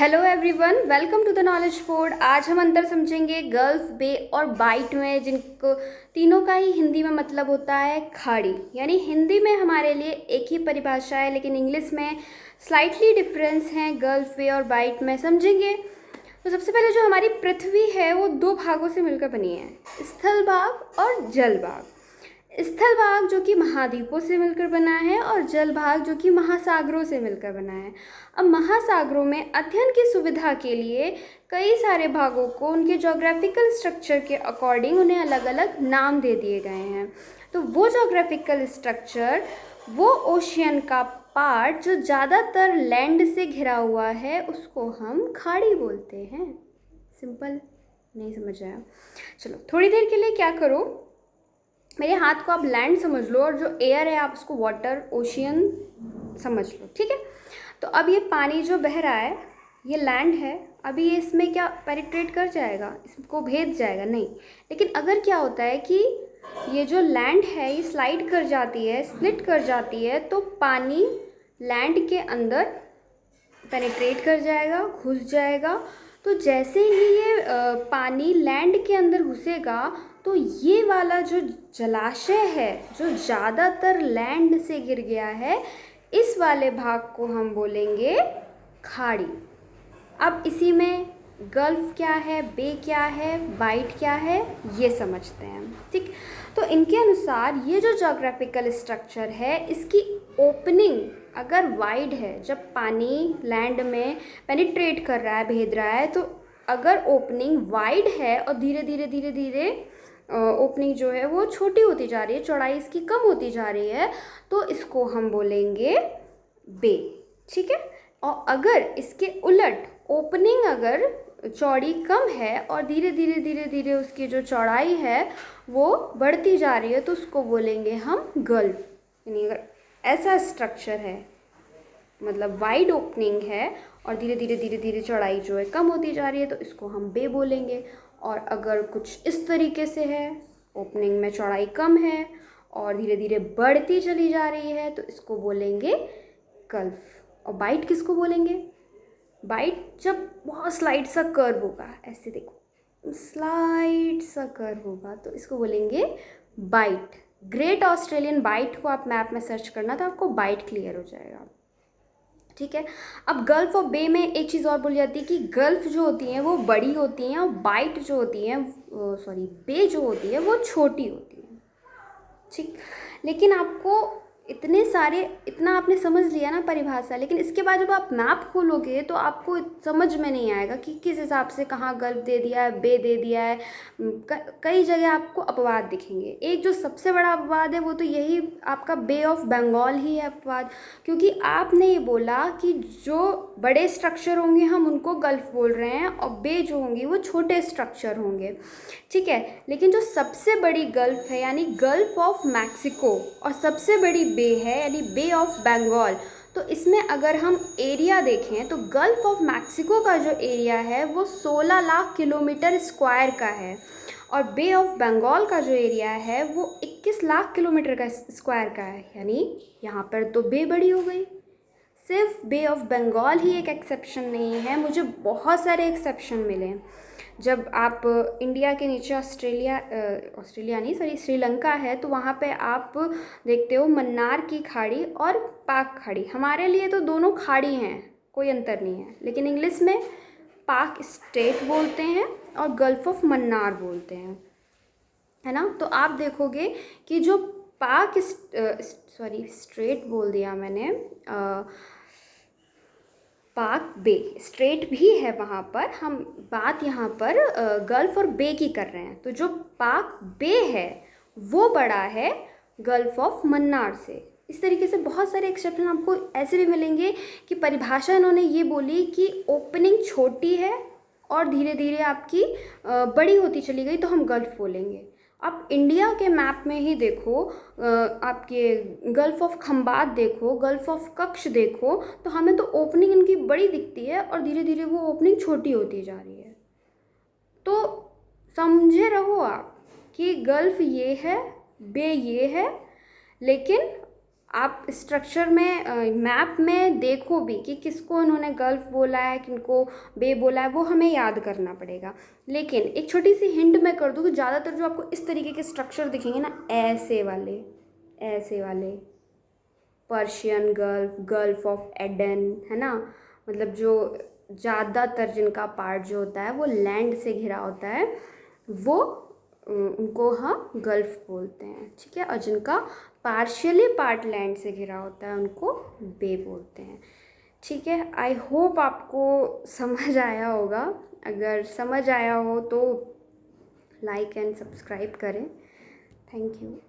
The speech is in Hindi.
Hello everyone, welcome to the knowledge board. आज हम अंतर समझेंगे गल्फ, बे और बाइट में, जिनको तीनों का ही हिंदी में मतलब होता है खाड़ी। यानी हिंदी में हमारे लिए एक ही परिभाषा है, लेकिन इंग्लिश में स्लाइटली डिफरेंस हैं गल्फ, बे और बाइट में। समझेंगे तो सबसे पहले जो हमारी पृथ्वी है वो दो भागों से मिलकर बनी है, स्थल भाग और जल भाग। स्थल भाग जो कि महाद्वीपों से मिलकर बना है और जल भाग जो कि महासागरों से मिलकर बना है। अब महासागरों में अध्ययन की सुविधा के लिए कई सारे भागों को उनके ज्योग्राफिकल स्ट्रक्चर के अकॉर्डिंग उन्हें अलग अलग नाम दे दिए गए हैं। तो वो ज्योग्राफिकल स्ट्रक्चर, वो ओशियन का पार्ट जो ज़्यादातर लैंड से घिरा हुआ है, उसको हम खाड़ी बोलते हैं। सिंपल, नहीं समझ आया? चलो थोड़ी देर के लिए क्या करो, मेरे हाथ को आप लैंड समझ लो और जो एयर है आप उसको वाटर, ओशियन समझ लो, ठीक है। तो अब ये पानी जो बह रहा है ये लैंड है। अभी ये इसमें क्या पेनिट्रेट कर जाएगा, इसको भेद जाएगा? नहीं। लेकिन अगर क्या होता है कि ये जो लैंड है ये स्लाइड कर जाती है, स्प्लिट कर जाती है, तो पानी लैंड के अंदर पेनिट्रेट कर जाएगा, घुस जाएगा। तो जैसे ही ये पानी लैंड के अंदर घुसेगा तो ये वाला जो जलाशय है जो ज़्यादातर लैंड से गिर गया है, इस वाले भाग को हम बोलेंगे खाड़ी। अब इसी में गल्फ क्या है, बे क्या है, बाइट क्या है, ये समझते हैं, ठीक। तो इनके अनुसार ये जो ज्योग्राफिकल स्ट्रक्चर है, इसकी ओपनिंग अगर वाइड है, जब पानी लैंड में पेनिट्रेट कर रहा है, भेद रहा है, तो अगर ओपनिंग वाइड है और धीरे धीरे धीरे धीरे ओपनिंग जो है वो छोटी होती जा रही है, चौड़ाई इसकी कम होती जा रही है, तो इसको हम बोलेंगे बे, ठीक है। और अगर इसके उलट ओपनिंग अगर चौड़ी कम है और धीरे धीरे धीरे धीरे उसकी जो चौड़ाई है वो बढ़ती जा रही है, तो उसको बोलेंगे हम गल्फ। यानी अगर ऐसा स्ट्रक्चर है, मतलब वाइड ओपनिंग है और धीरे धीरे धीरे धीरे चौड़ाई जो है कम होती जा रही है, तो इसको हम बे बोलेंगे। और अगर कुछ इस तरीके से है, ओपनिंग में चौड़ाई कम है और धीरे धीरे बढ़ती चली जा रही है, तो इसको बोलेंगे गल्फ। और बाइट किसको बोलेंगे? बाइट जब बहुत स्लाइड सा कर्व होगा, ऐसे देखो स्लाइड सा कर्व होगा, तो इसको बोलेंगे बाइट। ग्रेट ऑस्ट्रेलियन बाइट को आप मैप में सर्च करना तो आपको बाइट क्लियर हो जाएगा, ठीक है। अब गल्फ और बे में एक चीज़ और बोली जाती है कि गल्फ जो होती हैं वो बड़ी होती हैं और बाइट जो होती हैं, बे जो होती है वो छोटी होती है, ठीक। लेकिन आपको इतना आपने समझ लिया ना परिभाषा, लेकिन इसके बाद जब आप मैप खोलोगे तो आपको समझ में नहीं आएगा कि किस हिसाब से कहाँ गल्फ दे दिया है, बे दे दिया है। कई जगह आपको अपवाद दिखेंगे। एक जो सबसे बड़ा अपवाद है वो तो यही आपका बे ऑफ बंगाल ही है अपवाद, क्योंकि आपने ये बोला कि जो बड़े स्ट्रक्चर होंगे हम उनको गल्फ बोल रहे हैं और बे जो होंगी वो छोटे स्ट्रक्चर होंगे, ठीक है। लेकिन जो सबसे बड़ी गल्फ है यानी गल्फ ऑफ मैक्सिको और सबसे बड़ी बे है यानी बे ऑफ बंगाल, तो इसमें अगर हम एरिया देखें तो गल्फ ऑफ मैक्सिको का जो एरिया है वो 16 लाख किलोमीटर स्क्वायर का है और बे ऑफ बंगाल का जो एरिया है वो 21 लाख किलोमीटर का स्क्वायर का है। यानी यहाँ पर तो बे बड़ी हो गई। सिर्फ बे ऑफ बंगाल ही एक एक्सेप्शन नहीं है, मुझे बहुत सारे एक्सेप्शन मिले। जब आप इंडिया के नीचे ऑस्ट्रेलिया नहीं सॉरी श्रीलंका है, तो वहाँ पे आप देखते हो मन्नार की खाड़ी और पाक खाड़ी। हमारे लिए तो दोनों खाड़ी हैं, कोई अंतर नहीं है, लेकिन इंग्लिश में पाक स्टेट बोलते हैं और गल्फ ऑफ मन्नार बोलते हैं, है ना। तो आप देखोगे कि जो पाक स्ट्रेट बोल दिया मैंने, पाक बे स्ट्रेट भी है वहाँ पर। हम बात यहाँ पर गल्फ और बे की कर रहे हैं। तो जो पाक बे है वो बड़ा है गल्फ ऑफ मन्नार से। इस तरीके से बहुत सारे एक्सेप्शन आपको ऐसे भी मिलेंगे कि परिभाषा इन्होंने ये बोली कि ओपनिंग छोटी है और धीरे धीरे आपकी बड़ी होती चली गई, तो हम गल्फ बोलेंगे। आप इंडिया के मैप में ही देखो, आपके गल्फ ऑफ खंबात देखो, गल्फ ऑफ कच्छ देखो, तो हमें तो ओपनिंग इनकी बड़ी दिखती है और धीरे धीरे वो ओपनिंग छोटी होती जा रही है। तो समझे रहो आप कि गल्फ ये है, बे ये है, लेकिन आप स्ट्रक्चर में मैप में देखो भी कि किसको उन्होंने गल्फ बोला है, किनको बे बोला है, वो हमें याद करना पड़ेगा। लेकिन एक छोटी सी हिंट मैं कर दूँ कि ज़्यादातर जो आपको इस तरीके के स्ट्रक्चर दिखेंगे ना, ऐसे वाले Persian gulf, gulf of Aden, है ना, मतलब जो ज़्यादातर जिनका पार्ट जो होता है वो लैंड से घिरा होता है, वो उनको हम गल्फ बोलते हैं, ठीक है। और जिनका पार्शियली पार्ट लैंड से घिरा होता है उनको बे बोलते हैं, ठीक है। आई होप आपको समझ आया होगा। अगर समझ आया हो तो लाइक एंड सब्सक्राइब करें। Thank you.